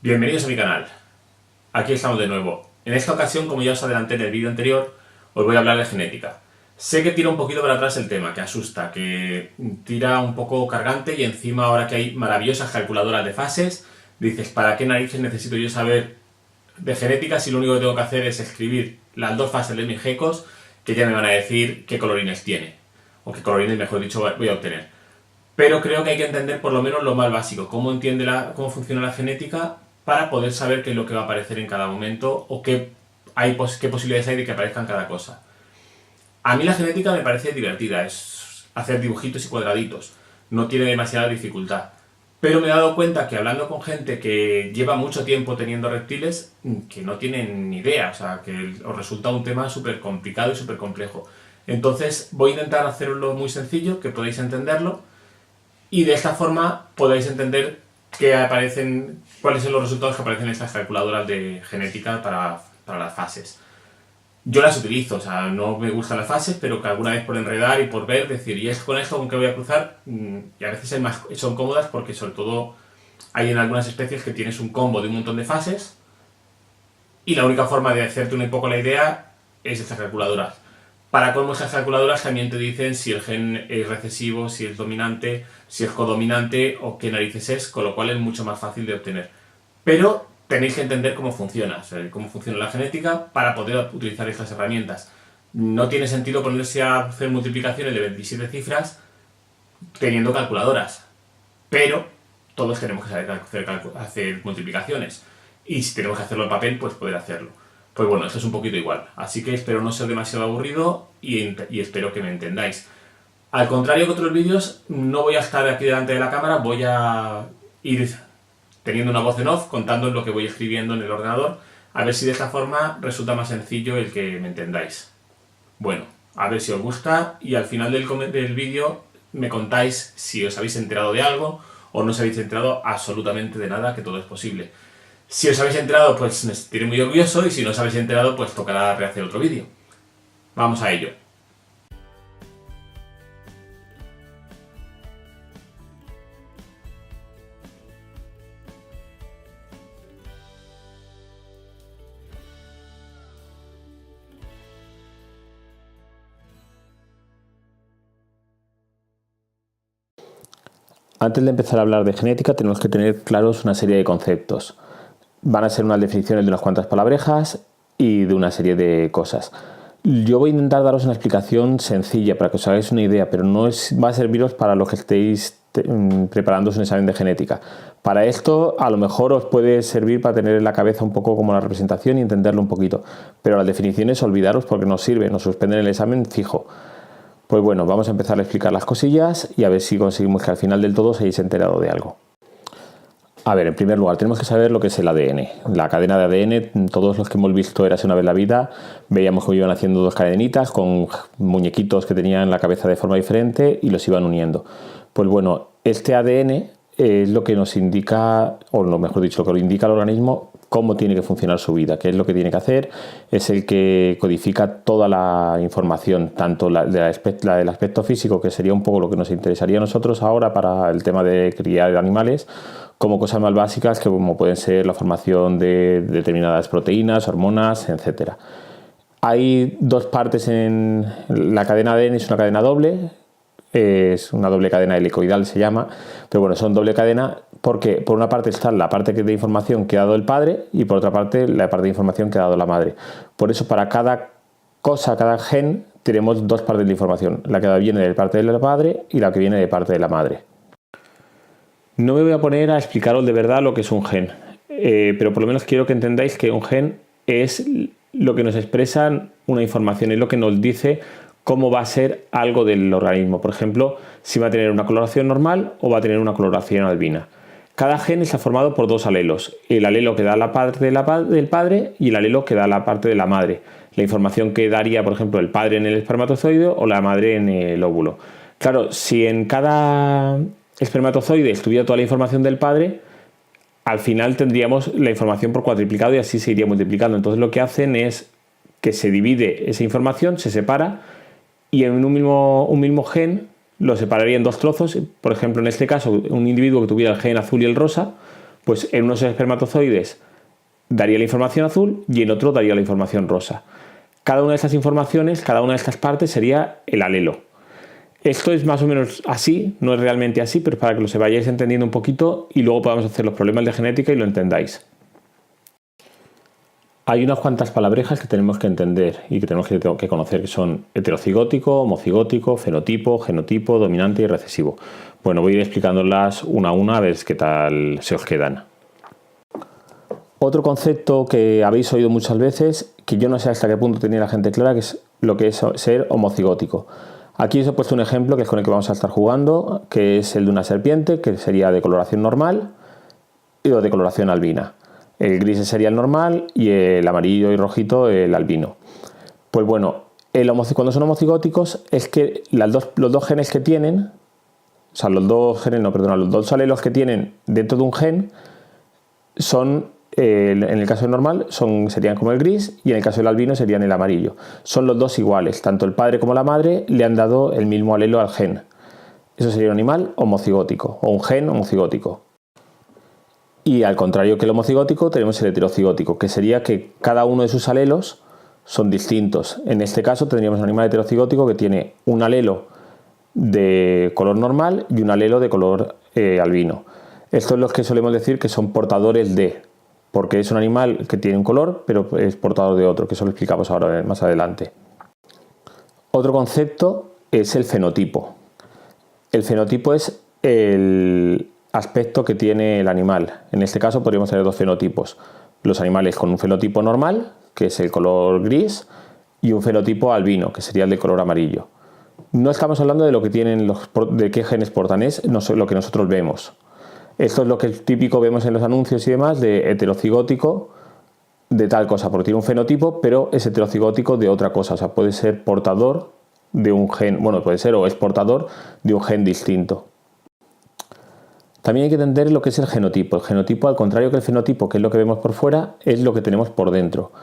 Bienvenidos a mi canal. Aquí estamos de nuevo. En esta ocasión, como ya os adelanté en el vídeo anterior, os voy a hablar de genética. Sé que tira un poquito para atrás el tema, que asusta, que tira un poco cargante y encima ahora que hay maravillosas calculadoras de fases, dices, ¿para qué narices necesito yo saber de genética si lo único que tengo que hacer es escribir las dos fases de mis gecos que ya me van a decir qué colorines tiene? O qué colorines, mejor dicho, voy a obtener. Pero creo que hay que entender por lo menos lo más básico, cómo funciona la genética para poder saber qué es lo que va a aparecer en cada momento o qué posibilidades hay de que aparezca en cada cosa. A mí la genética me parece divertida, es hacer dibujitos y cuadraditos, no tiene demasiada dificultad. Pero me he dado cuenta que hablando con gente que lleva mucho tiempo teniendo reptiles, que no tienen ni idea, o sea, que os resulta un tema súper complicado y súper complejo. Entonces voy a intentar hacerlo muy sencillo, que podáis entenderlo, y de esta forma podáis entender cuáles son los resultados que aparecen en estas calculadoras de genética para las fases. Yo las utilizo, o sea, no me gustan las fases, pero que alguna vez por enredar y por ver, decir, ¿y es con esto con qué voy a cruzar? Y a veces son cómodas porque sobre todo hay en algunas especies que tienes un combo de un montón de fases y la única forma de hacerte un poco la idea es estas calculadoras. Para colmo, estas calculadoras también te dicen si el gen es recesivo, si es dominante, si es codominante o qué narices es, con lo cual es mucho más fácil de obtener. Pero tenéis que entender cómo funciona, o sea, cómo funciona la genética para poder utilizar estas herramientas. No tiene sentido ponerse a hacer multiplicaciones de 27 cifras teniendo calculadoras, pero todos tenemos que saber hacer multiplicaciones y si tenemos que hacerlo en papel, pues poder hacerlo. Pues bueno, esto es un poquito igual, así que espero no ser demasiado aburrido y espero que me entendáis. Al contrario que otros vídeos, no voy a estar aquí delante de la cámara, voy a ir teniendo una voz en off, contando lo que voy escribiendo en el ordenador, a ver si de esta forma resulta más sencillo el que me entendáis. Bueno, a ver si os gusta y al final del vídeo me contáis si os habéis enterado de algo o no os habéis enterado absolutamente de nada, que todo es posible. Si os habéis enterado, pues me sentiré muy orgulloso y si no os habéis enterado, pues tocará rehacer otro vídeo. Vamos a ello. Antes de empezar a hablar de genética tenemos que tener claros una serie de conceptos. Van a ser unas definiciones de unas cuantas palabrejas y de una serie de cosas. Yo voy a intentar daros una explicación sencilla para que os hagáis una idea, pero no va a serviros para los que estéis preparándoos un examen de genética. Para esto a lo mejor os puede servir para tener en la cabeza un poco como la representación y entenderlo un poquito, pero las definiciones olvidaros porque no sirven, nos suspenden el examen fijo. Pues bueno, vamos a empezar a explicar las cosillas y a ver si conseguimos que al final del todo os hayáis enterado de algo. A ver, en primer lugar, tenemos que saber lo que es el ADN. La cadena de ADN, todos los que hemos visto Érase una vez la vida, veíamos que iban haciendo dos cadenitas con muñequitos que tenían la cabeza de forma diferente y los iban uniendo. Pues bueno, este ADN es lo que nos indica, o lo mejor dicho, lo que lo indica al organismo cómo tiene que funcionar su vida, qué es lo que tiene que hacer. Es el que codifica toda la información, tanto la del aspecto físico, que sería un poco lo que nos interesaría a nosotros ahora para el tema de criar animales, como cosas más básicas que como pueden ser la formación de determinadas proteínas, hormonas, etc. Hay dos partes en la cadena ADN, es una cadena doble. Es una doble cadena helicoidal, se llama, pero bueno, son doble cadena porque por una parte está la parte de información que ha dado el padre y por otra parte la parte de información que ha dado la madre. Por eso para cada cosa, cada gen, tenemos dos partes de información, la que viene de parte del padre y la que viene de parte de la madre. No me voy a poner a explicaros de verdad lo que es un gen, pero por lo menos quiero que entendáis que un gen es lo que nos expresa una información, es lo que nos dice cómo va a ser algo del organismo. Por ejemplo, si va a tener una coloración normal o va a tener una coloración albina. Cada gen está formado por dos alelos. El alelo que da la parte del padre y el alelo que da la parte de la madre. La información que daría, por ejemplo, el padre en el espermatozoide o la madre en el óvulo. Claro, si en cada espermatozoide estuviera toda la información del padre, al final tendríamos la información por cuadriplicado y así se iría multiplicando. Entonces lo que hacen es que se divide esa información, se separa, y en un mismo gen lo separaría en dos trozos. Por ejemplo, en este caso, un individuo que tuviera el gen azul y el rosa, Pues en unos espermatozoides daría la información azul y en otro daría la información rosa. Cada una de estas informaciones, cada una de estas partes sería el alelo. Esto es más o menos así, no es realmente así, pero para que lo vayáis entendiendo un poquito y luego podamos hacer los problemas de genética y lo entendáis. Hay unas cuantas palabrejas que tenemos que entender y que tenemos que conocer, que son heterocigótico, homocigótico, fenotipo, genotipo, dominante y recesivo. Bueno, voy a ir explicándolas una a una a ver qué tal se os quedan. Otro concepto que habéis oído muchas veces, que yo no sé hasta qué punto tenía la gente clara, que es lo que es ser homocigótico. Aquí os he puesto un ejemplo que es con el que vamos a estar jugando, que es el de una serpiente, que sería de coloración normal o de coloración albina. El gris sería el normal y el amarillo y rojito el albino. Pues bueno, cuando son homocigóticos es que los dos genes que tienen, o sea, los dos alelos que tienen dentro de un gen son, en el caso del normal, serían como el gris y en el caso del albino serían el amarillo. Son los dos iguales, tanto el padre como la madre le han dado el mismo alelo al gen. Eso sería un animal homocigótico o un gen homocigótico. Y al contrario que el homocigótico, tenemos el heterocigótico, que sería que cada uno de sus alelos son distintos. En este caso tendríamos un animal heterocigótico que tiene un alelo de color normal y un alelo de color albino. Esto es lo que solemos decir que son portadores de, porque es un animal que tiene un color, pero es portador de otro, que eso lo explicamos ahora más adelante. Otro concepto es el fenotipo. El fenotipo es el aspecto que tiene el animal. En este caso podríamos tener dos fenotipos. Los animales con un fenotipo normal, que es el color gris, y un fenotipo albino, que sería el de color amarillo. No estamos hablando de lo que tienen de qué genes portan, es lo que nosotros vemos. Esto es lo que típico vemos en los anuncios y demás de heterocigótico de tal cosa, porque tiene un fenotipo, pero es heterocigótico de otra cosa. O sea, puede ser portador de un gen, bueno, puede ser o es portador de un gen distinto. También hay que entender lo que es el genotipo. El genotipo, al contrario que el fenotipo, que es lo que vemos por fuera, es lo que tenemos por dentro.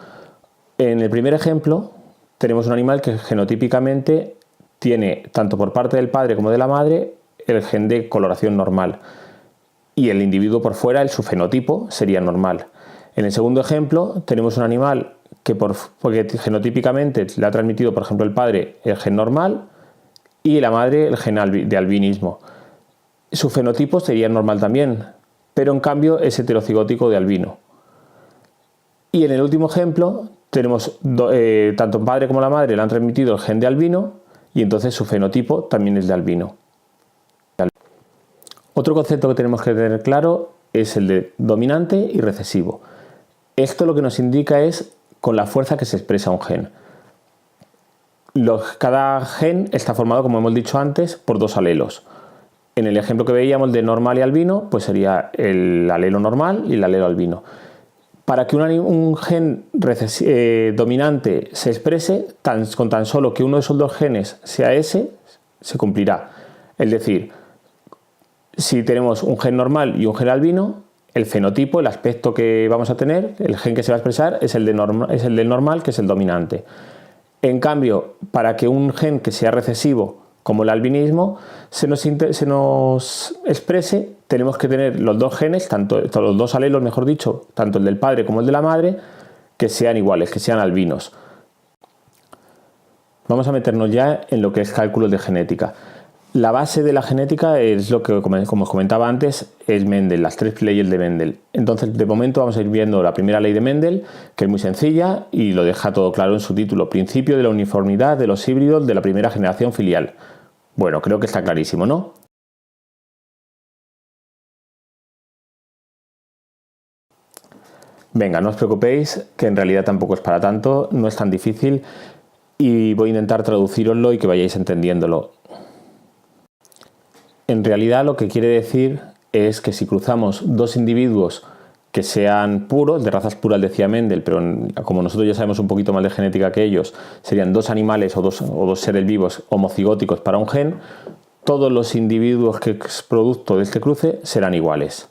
En el primer ejemplo, tenemos un animal que genotípicamente tiene, tanto por parte del padre como de la madre, el gen de coloración normal. Y el individuo por fuera, su fenotipo, sería normal. En el segundo ejemplo, tenemos un animal porque genotípicamente le ha transmitido, por ejemplo, el padre el gen normal y la madre el gen de albinismo. Su fenotipo sería normal también, pero en cambio es heterocigótico de albino. Y en el último ejemplo tenemos tanto el padre como la madre le han transmitido el gen de albino y entonces su fenotipo también es de albino. Otro concepto que tenemos que tener claro es el de dominante y recesivo. Esto lo que nos indica es con la fuerza que se expresa un gen. Cada gen está formado, como hemos dicho antes, por dos alelos. En el ejemplo que veíamos de normal y albino, pues sería el alelo normal y el alelo albino. Para que un gen dominante se exprese, con tan solo que uno de esos dos genes sea ese, se cumplirá. Es decir, si tenemos un gen normal y un gen albino, el fenotipo, el aspecto que vamos a tener, el gen que se va a expresar es el del normal, que es el dominante. En cambio, para que un gen que sea recesivo, como el albinismo, se nos exprese, tenemos que tener los dos genes, los dos alelos, mejor dicho, tanto el del padre como el de la madre, que sean iguales, que sean albinos. Vamos a meternos ya en lo que es cálculos de genética. La base de la genética es lo que, como os comentaba antes, es Mendel, las tres leyes de Mendel. Entonces, de momento vamos a ir viendo la primera ley de Mendel, que es muy sencilla y lo deja todo claro en su título: Principio de la uniformidad de los híbridos de la primera generación filial. Bueno, creo que está clarísimo, ¿no? Venga, no os preocupéis, que en realidad tampoco es para tanto, no es tan difícil y voy a intentar traduciroslo y que vayáis entendiéndolo. En realidad lo que quiere decir es que si cruzamos dos individuos que sean puros, de razas puras decía Mendel, pero como nosotros ya sabemos un poquito más de genética que ellos, serían dos animales o dos seres vivos homocigóticos para un gen, todos los individuos que es producto de este cruce serán iguales.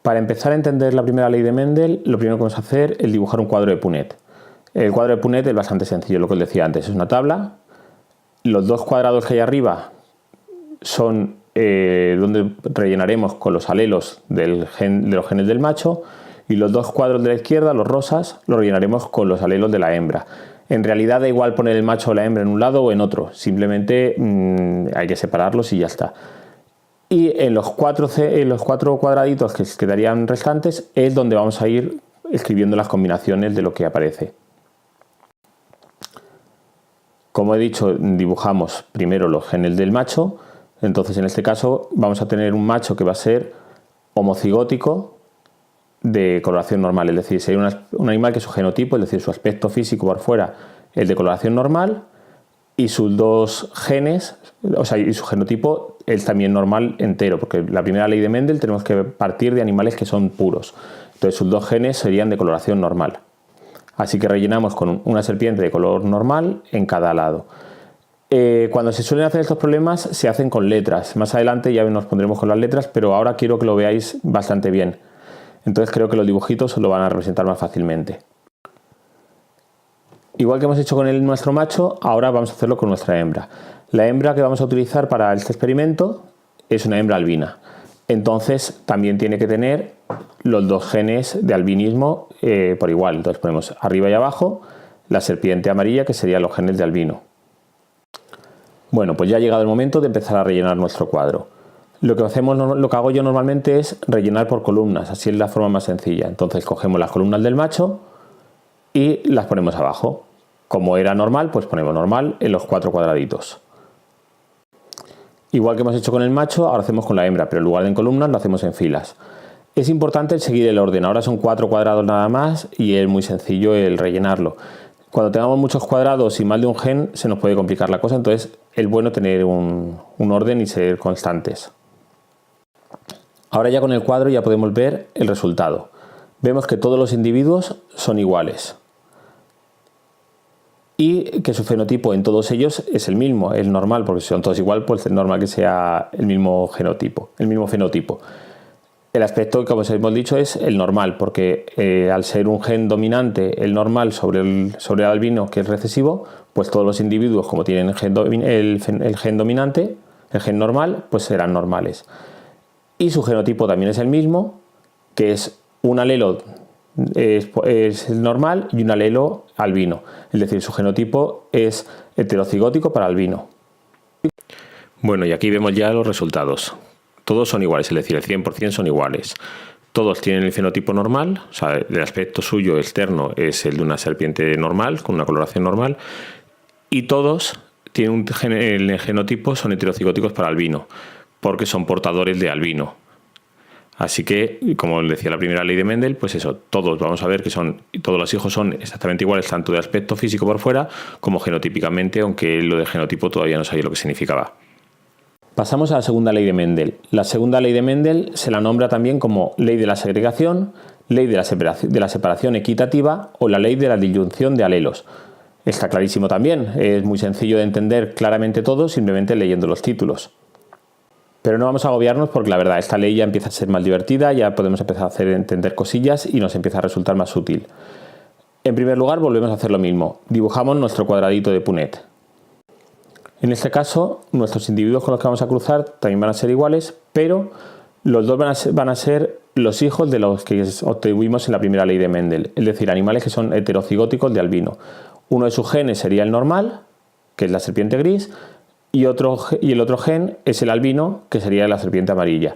Para empezar a entender la primera ley de Mendel, lo primero que vamos a hacer es dibujar un cuadro de Punnett. El cuadro de Punnett es bastante sencillo, lo que os decía antes, es una tabla. Los dos cuadrados que hay arriba son donde rellenaremos con los alelos de los genes del macho, y los dos cuadros de la izquierda, los rosas, los rellenaremos con los alelos de la hembra. En realidad da igual poner el macho o la hembra en un lado o en otro, simplemente hay que separarlos y ya está. Y en los cuatro cuadraditos que quedarían restantes es donde vamos a ir escribiendo las combinaciones de lo que aparece. Como he dicho, dibujamos primero los genes del macho. Entonces en este caso vamos a tener un macho que va a ser homocigótico de coloración normal, es decir, sería un animal que su genotipo, es decir, su aspecto físico por fuera, es de coloración normal, y sus dos genes, o sea, y su genotipo es también normal entero, porque la primera ley de Mendel tenemos que partir de animales que son puros. Entonces sus dos genes serían de coloración normal. Así que rellenamos con una serpiente de color normal en cada lado. Cuando se suelen hacer estos problemas se hacen con letras. Más adelante ya nos pondremos con las letras, pero ahora quiero que lo veáis bastante bien. Entonces creo que los dibujitos lo van a representar más fácilmente. Igual que hemos hecho con nuestro macho, ahora vamos a hacerlo con nuestra hembra. La hembra que vamos a utilizar para este experimento es una hembra albina. Entonces también tiene que tener los dos genes de albinismo por igual. Entonces ponemos arriba y abajo la serpiente amarilla, que serían los genes de albino. Bueno, pues ya ha llegado el momento de empezar a rellenar nuestro cuadro. Lo que hago yo normalmente es rellenar por columnas, así es la forma más sencilla. Entonces cogemos las columnas del macho y las ponemos abajo. Como era normal, pues ponemos normal en los 4 cuadraditos. Igual que hemos hecho con el macho, ahora hacemos con la hembra, pero en lugar de en columnas lo hacemos en filas. Es importante seguir el orden, ahora son 4 cuadrados nada más y es muy sencillo el rellenarlo. Cuando tengamos muchos cuadrados y más de un gen se nos puede complicar la cosa, entonces es bueno tener un orden y ser constantes. Ahora ya con el cuadro ya podemos ver el resultado. Vemos que todos los individuos son iguales y que su fenotipo en todos ellos es el mismo, es normal, porque si son todos igual, pues es normal que sea el mismo genotipo, el mismo fenotipo. El aspecto, como os hemos dicho, es el normal, porque al ser un gen dominante, el normal sobre el albino, que es recesivo, pues todos los individuos, como tienen el gen dominante, el gen normal, pues serán normales. Y su genotipo también es el mismo, que es un alelo es normal y un alelo albino. Es decir, su genotipo es heterocigótico para albino. Bueno, y aquí vemos ya los resultados. Todos son iguales, es decir, el 100% son iguales. Todos tienen el fenotipo normal, o sea, el aspecto suyo externo es el de una serpiente normal, con una coloración normal, y todos tienen el genotipo, son heterocigóticos para albino, porque son portadores de albino. Así que, como decía la primera ley de Mendel, pues eso, todos vamos a ver que todos los hijos son exactamente iguales, tanto de aspecto físico por fuera como genotípicamente, aunque lo de genotipo todavía no sabía lo que significaba. Pasamos a la segunda ley de Mendel. La segunda ley de Mendel se la nombra también como ley de la segregación, ley de la separación equitativa o la ley de la disyunción de alelos. Está clarísimo también, es muy sencillo de entender claramente todo simplemente leyendo los títulos. Pero no vamos a agobiarnos porque la verdad esta ley ya empieza a ser más divertida, ya podemos empezar a hacer entender cosillas y nos empieza a resultar más útil. En primer lugar volvemos a hacer lo mismo, dibujamos nuestro cuadradito de Punnett. En este caso nuestros individuos con los que vamos a cruzar también van a ser iguales, pero los dos van a ser los hijos de los que obtuvimos en la primera ley de Mendel, es decir, animales que son heterocigóticos de albino. Uno de sus genes sería el normal, que es la serpiente gris, y el otro gen es el albino, que sería la serpiente amarilla.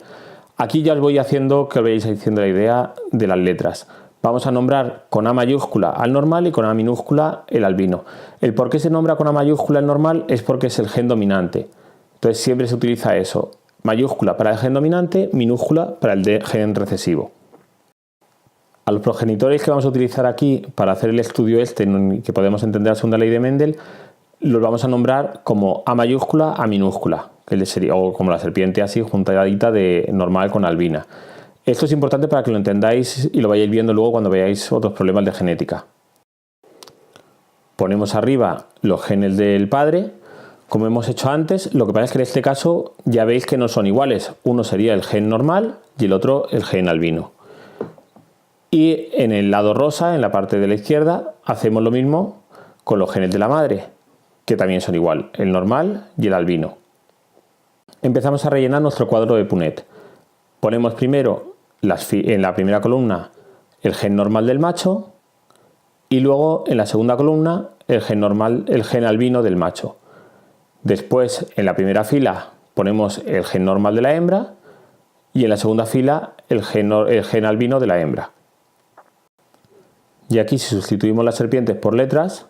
Aquí ya os voy haciendo que os vayáis haciendo la idea de las letras. Vamos a nombrar con A mayúscula al normal y con A minúscula el albino. El por qué se nombra con A mayúscula el normal es porque es el gen dominante. Entonces siempre se utiliza eso. Mayúscula para el gen dominante, minúscula para el gen recesivo. A los progenitores que vamos a utilizar aquí para hacer el estudio que podemos entender la segunda ley de Mendel, los vamos a nombrar como A mayúscula, A minúscula, o como la serpiente así juntadita de normal con albina. Esto es importante para que lo entendáis y lo vayáis viendo luego cuando veáis otros problemas de genética. Ponemos arriba los genes del padre, como hemos hecho antes, lo que pasa es que en este caso ya veis que no son iguales. Uno sería el gen normal y el otro el gen albino. Y en el lado rosa, en la parte de la izquierda, hacemos lo mismo con los genes de la madre, que también son igual, el normal y el albino. Empezamos a rellenar nuestro cuadro de Punnett. Ponemos primero en la primera columna el gen normal del macho y luego en la segunda columna el gen albino del macho. Después, en la primera fila ponemos el gen normal de la hembra y en la segunda fila el gen albino de la hembra. Y aquí, si sustituimos las serpientes por letras,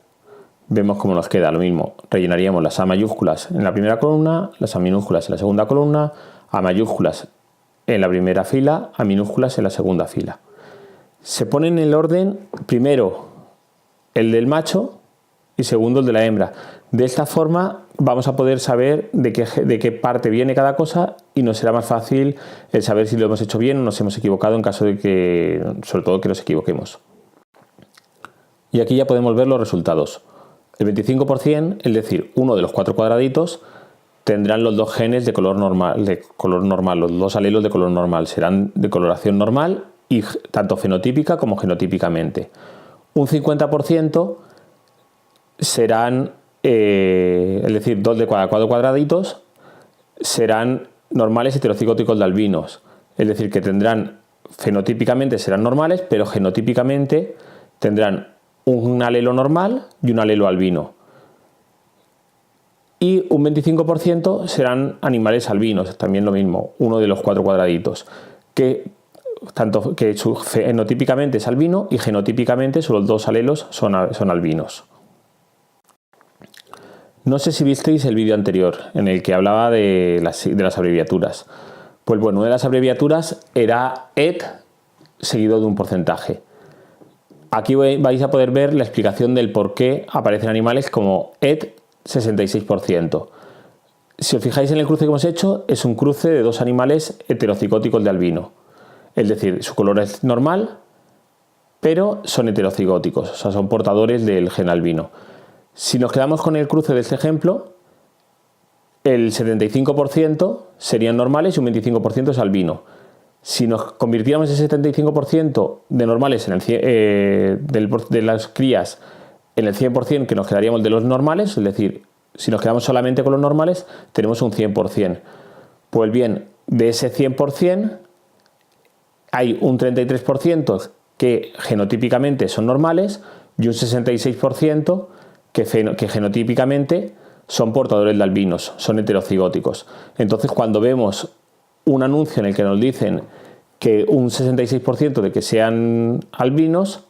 vemos cómo nos queda lo mismo. Rellenaríamos las A mayúsculas en la primera columna, las A minúsculas en la segunda columna, A mayúsculas en la primera fila, A minúsculas en la segunda fila. Se pone en el orden primero el del macho y segundo el de la hembra. De esta forma vamos a poder saber de qué parte viene cada cosa y nos será más fácil el saber si lo hemos hecho bien o nos hemos equivocado en caso de que, sobre todo, que nos equivoquemos. Y aquí ya podemos ver los resultados. El 25%, es decir, uno de los 4 cuadraditos, tendrán los 2 genes de color normal, los 2 alelos de color normal. Serán de coloración normal y tanto fenotípica como genotípicamente. Un 50% serán, es decir, 2 de cada 4 cuadraditos, serán normales heterocigóticos de albinos. Es decir, que tendrán, fenotípicamente serán normales, pero genotípicamente tendrán un alelo normal y un alelo albino. Y un 25% serán animales albinos, también lo mismo, uno de los 4 cuadraditos, que fenotípicamente es albino y genotípicamente solo los 2 alelos son albinos. No sé si visteis el vídeo anterior en el que hablaba de las abreviaturas. Pues bueno, una de las abreviaturas era ET seguido de un porcentaje. Aquí vais a poder ver la explicación del por qué aparecen animales como ET 66%. Si os fijáis en el cruce que hemos hecho, es un cruce de 2 animales heterocigóticos de albino. Es decir, su color es normal, pero son heterocigóticos, o sea, son portadores del gen albino. Si nos quedamos con el cruce de este ejemplo, el 75% serían normales y un 25% es albino. Si nos convirtiéramos ese 75% de normales de las crías en el 100%, que nos quedaríamos de los normales, es decir, si nos quedamos solamente con los normales, tenemos un 100%. Pues bien, de ese 100%, hay un 33% que genotípicamente son normales y un 66% que genotípicamente son portadores de albinos, son heterocigóticos. Entonces, cuando vemos un anuncio en el que nos dicen que un 66% de que sean albinos,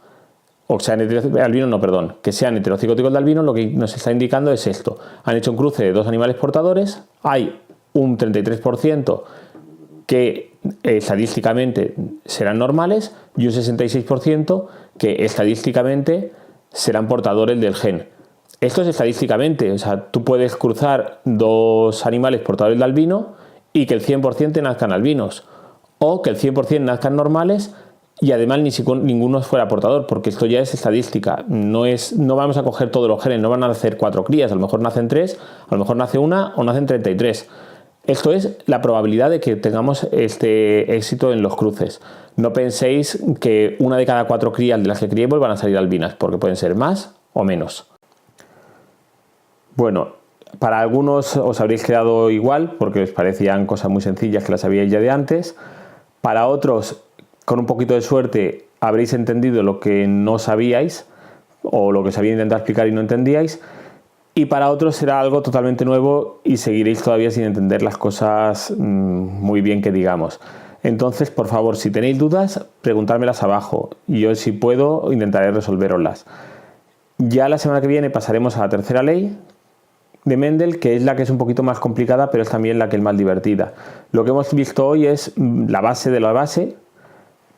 que sean heterocigóticos de albinos, lo que nos está indicando es esto. Han hecho un cruce de 2 animales portadores, hay un 33% que estadísticamente serán normales y un 66% que estadísticamente serán portadores del gen. Esto es estadísticamente, o sea, tú puedes cruzar 2 animales portadores de albino y que el 100% nazcan albinos, o que el 100% nazcan normales y además ninguno fuera portador, porque esto ya es estadística. No vamos a coger todos los genes, no van a nacer 4 crías, a lo mejor nacen 3, a lo mejor nace 1 o nacen 33. Esto es la probabilidad de que tengamos este éxito en los cruces. No penséis que una de cada 4 crías de las que criemos van a salir albinas, porque pueden ser más o menos. Bueno, para algunos os habréis quedado igual, porque os parecían cosas muy sencillas que las sabíais ya de antes. Para otros, con un poquito de suerte, habréis entendido lo que no sabíais o lo que os había intentado explicar y no entendíais. Y para otros será algo totalmente nuevo y seguiréis todavía sin entender las cosas muy bien que digamos. Entonces, por favor, si tenéis dudas, preguntádmelas abajo y yo, si puedo, intentaré resolveroslas. Ya la semana que viene pasaremos a la tercera ley de Mendel, que es la que es un poquito más complicada, pero es también la que es más divertida. Lo que hemos visto hoy es la base de la base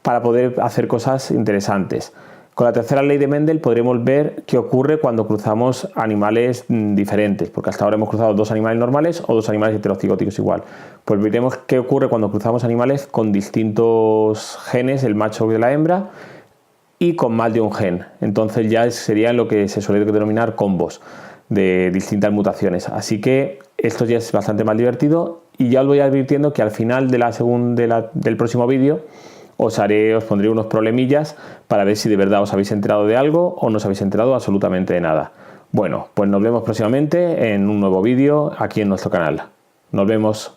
para poder hacer cosas interesantes. Con la tercera ley de Mendel podremos ver qué ocurre cuando cruzamos animales diferentes, porque hasta ahora hemos cruzado 2 animales normales o 2 animales heterocigóticos igual. Pues veremos qué ocurre cuando cruzamos animales con distintos genes, el macho y la hembra, y con más de un gen. Entonces ya sería lo que se suele denominar combos de distintas mutaciones. Así que esto ya es bastante más divertido y ya os voy advirtiendo que al final del próximo vídeo os pondré unos problemillas para ver si de verdad os habéis enterado de algo o no os habéis enterado absolutamente de nada. Bueno, pues nos vemos próximamente en un nuevo vídeo aquí en nuestro canal. Nos vemos.